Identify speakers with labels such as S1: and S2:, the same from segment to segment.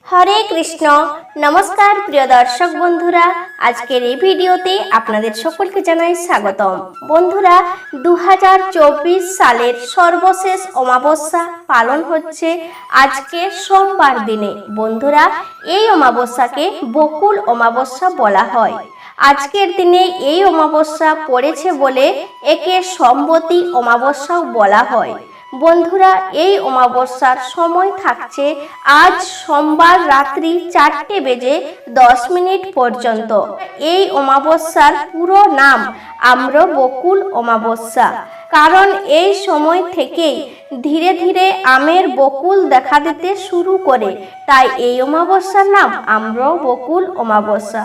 S1: হরে কৃষ্ণ। নমস্কার প্রিয় দর্শক বন্ধুরা, আজকের এই ভিডিওতে আপনাদের সকলকে জানাই স্বাগতম। বন্ধুরা, 2024 সালের সর্বশেষ অমাবস্যা পালন হচ্ছে আজকে সোমবার দিনে। বন্ধুরা, এই অমাবস্যাকে বকুল অমাবস্যা বলা হয়। আজকের দিনে এই অমাবস্যা পড়েছে বলে একে সম্বতী অমাবস্যাও বলা হয়। বন্ধুরা, এই অমাবস্যার সময় থাকছে আজ সোমবার রাত্রি 4:10 পর্যন্ত। এই অমাবস্যার পুরো নাম আম্র বকুল অমাবস্যা, কারণ এই সময় থেকেই ধীরে ধীরে আমের বকুল দেখা দিতে শুরু করে, তাই এই অমাবস্যার নাম আম্র বকুল অমাবস্যা।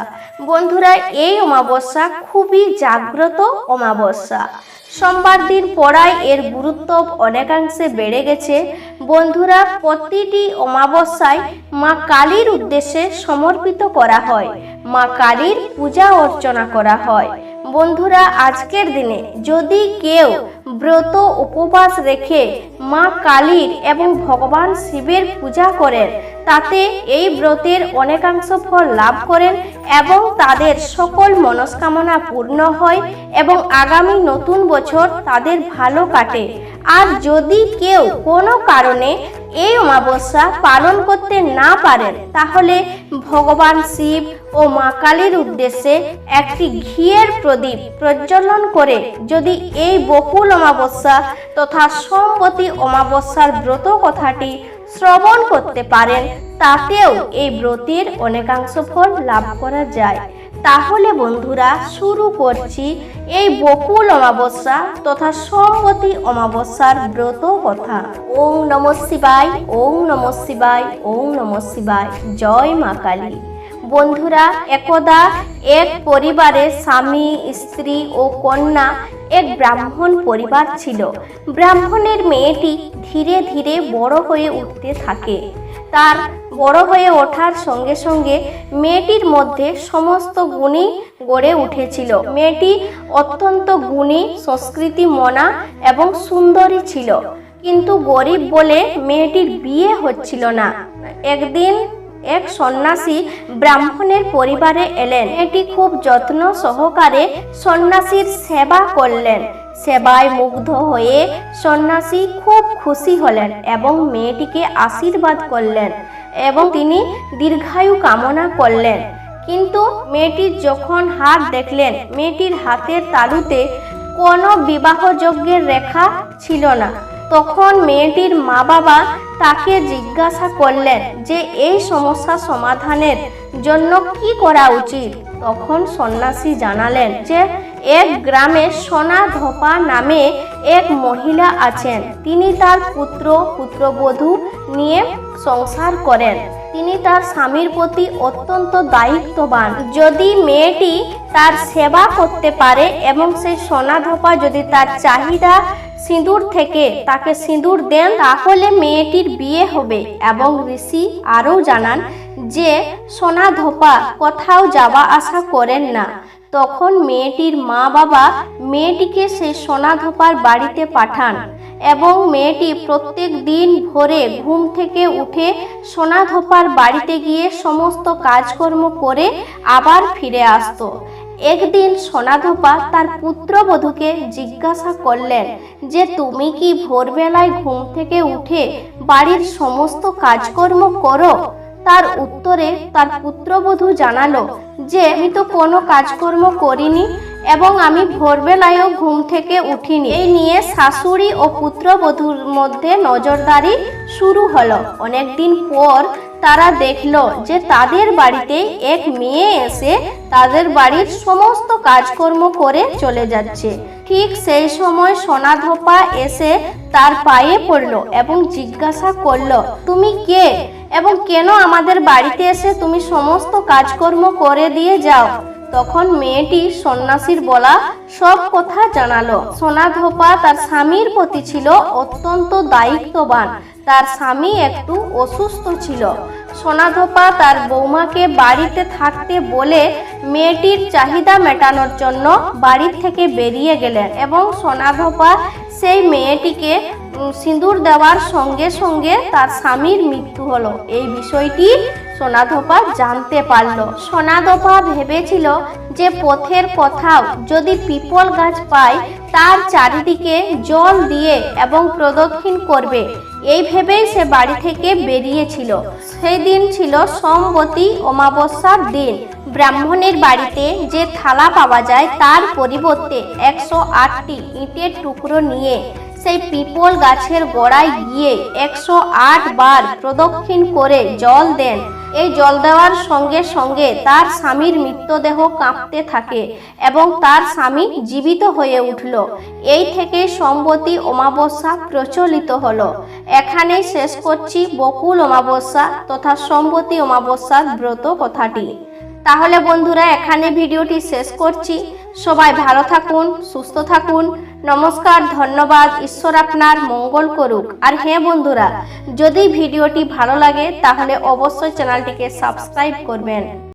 S1: বন্ধুরা, এই অমাবস্যা খুবই জাগ্রত অমাবস্যা। সোমবার দিন পড়ায় এর গুরুত্ব অনেকাংশে বেড়ে গেছে। বন্ধুরা, প্রতিটি অমাবস্যায় মা কালীর উদ্দেশ্যে সমর্পিত করা হয়, মা কালীর পূজা অর্চনা করা হয়। বন্ধুরা, আজকের দিনে যদি কেউ ব্রত উপবাস রেখে মা কালীর এবং ভগবান শিবের পূজা করেন, তাতে এই ব্রতের অনেকাংশ ফল লাভ করেন এবং তাদের সকল মনস্কামনা পূর্ণ হয় এবং আগামী নতুন বছর তাদের ভালো কাটে। আর যদি কেউ কোনো কারণে এই অমাবস্যা পালন করতে না পারেন, তাহলে ভগবান শিব ও মা কালীর উদ্দেশ্যে একটি ঘিয়ের প্রদীপ প্রজ্বলন করে যদি এই বকুল অমাবস্যা তথা সম্বতী অমাবস্যার ব্রত কথাটি শ্রবণ করতে পারেন, তাতেও এই ব্রতের অনেকাংশ ফল লাভ করা যায়। তাহলে বন্ধুরা, শুরু করছি এই বকুল অমাবস্যা তথা সম্বতী অমাবস্যার ব্রত কথা। ওং নমঃ শিবায়, ওং নমঃ শিবায়, ওং নমঃ শিবায়। জয় মা কালী। বন্ধুরা, একদা এক পরিবারে স্বামী, স্ত্রী ও কন্যা এক ব্রাহ্মণ পরিবার ছিল। ব্রাহ্মণের মেয়েটি ধীরে ধীরে বড় হয়ে উঠতে থাকে। তার বড় হয়ে ওঠার সঙ্গে সঙ্গে মেয়েটির মধ্যে সমস্ত গুণই গড়ে উঠেছিল। মেয়েটি অত্যন্ত গুণী, সংস্কৃতি মনা এবং সুন্দরী ছিল, কিন্তু গরিব বলে মেয়েটির বিয়ে হচ্ছিল না। একদিন এক সন্ন্যাসী ব্রাহ্মণের পরিবারে এলেন। মেয়েটি খুব যত্ন সহকারে সন্ন্যাসীর সেবা করলেন। সেবায় মুগ্ধ হয়ে সন্ন্যাসী খুব খুশি হলেন এবং মেয়েটিকে আশীর্বাদ করলেন এবং তিনি দীর্ঘায়ু কামনা করলেন। কিন্তু মেয়েটির যখন হাত দেখলেন, মেয়েটির হাতের তালুতে কোনো বিবাহযজ্ঞের রেখা ছিল না। তখন মেয়েটির মা বাবা তাকে জিজ্ঞাসা করলেন যে এই সমস্যা সমাধানের জন্য কি করা উচিত। তখন সন্ন্যাসী জানালেন যে এক গ্রামে সোনা ধোপা নামে এক মহিলা আছেন। তিনি তার পুত্রবধূ নিয়ে সংসার করেন। তিনি তার স্বামীর প্রতি অত্যন্ত দায়িত্ববান। যদি মেয়েটি তার সেবা করতে পারে এবং সেই সোনা ধোপা যদি তার চাহিদা সিঁদুর থেকে তাকে সিঁদুর দেন, তাহলে মেয়েটির বিয়ে হবে। এবং ঋষি আরও জানান যে সোনা ধোপা কোথাও যাওয়া আসা করেন না। তখন মেয়েটির মা বাবা মেয়েটিকে সেই সোনা ধোপার বাড়িতে পাঠান এবং মেয়েটি প্রত্যেক দিন ভোরে ঘুম থেকে উঠে সোনা ধোপার বাড়িতে গিয়ে সমস্ত কাজকর্ম করে আবার ফিরে আসতো। একদিন সোনা ধোপা তার পুত্রবধূকে জিজ্ঞাসা করলেন যে তুমি কি ভোরবেলায় ঘুম থেকে উঠে বাড়ির সমস্ত কাজকর্ম করো? তার উত্তরে তার পুত্রবধূ জানালো যে আমি তো কোনো কাজকর্ম করিনি এবং আমি ভোরবেলায়ও ঘুম থেকে উঠিনি। এই নিয়ে শাশুড়ি ও পুত্রবধূর মধ্যে নজরদারি শুরু হলো। অনেকদিন পর তারা দেখলো যে তাদের বাড়িতে এক মেয়ে এসে তাদের বাড়ির সমস্ত কাজকর্ম করে চলে যাচ্ছে। ঠিক সেই সময় সোনা ধোপা এসে তার পায়ে পড়লো এবং জিজ্ঞাসা করলো, তুমি কে এবং কেন আমাদের বাড়িতে এসে তুমি সমস্ত কাজকর্ম করে দিয়ে যাও? তখন মেয়েটি সন্ন্যাসীর বলা সব কথা জানালো। সোনা ধোপা তার স্বামীর প্রতি ছিল অত্যন্ত দায়িত্ববান। তার স্বামী একটু অসুস্থ ছিল। সোনা ধোপা তার বৌমাকে বাড়িতে থাকতে বলে মেয়েটির চাহিদা মেটানোর জন্য বাড়ি থেকে বেরিয়ে গেলেন এবং সোনা ধোপা সেই মেয়েটিকে সিঁদুর দেওয়ার সঙ্গে সঙ্গে তার স্বামীর মৃত্যু হলো। এই বিষয়টি সোনাধোপা জানতে পারল। সোনাধোপা ভেবেছিল যে পথের কোথাও যদি পিপল গাছ পায় তার চারিদিকে জল দিয়ে এবং প্রদক্ষিণ করবে, এই ভেবেই সে বাড়ি থেকে বেরিয়েছিল। সেই দিন ছিল সোমবতী অমাবস্যার দিন। ব্রাহ্মণের বাড়িতে যে থালা পাওয়া যায় তার পরিবর্তে 108টি ইটের টুকরো নিয়ে সেই পিপল গাছের গোড়ায় গিয়ে 108 বার প্রদক্ষিণ করে জল দেন। এই জল দেওয়ার সঙ্গে সঙ্গে তার স্বামীর মৃতদেহ কাঁপতে থাকে এবং তার স্বামী জীবিত হয়ে উঠল। এই থেকে সোমবতী অমাবস্যা প্রচলিত হলো। এখানেই শেষ করছি বকুল অমাবস্যা তথা সোমবতী অমাবস্যার ব্রত কথাটি। তাহলে বন্ধুরা এখানে ভিডিওটি শেষ করছি। সবাই ভালো থাকুন, সুস্থ থাকুন। নমস্কার, ধন্যবাদ। ঈশ্বর আপনার মঙ্গল করুক। আর হ্যাঁ বন্ধুরা, যদি ভিডিওটি ভালো লাগে তাহলে অবশ্যই চ্যানেলটিকে সাবস্ক্রাইব করবেন।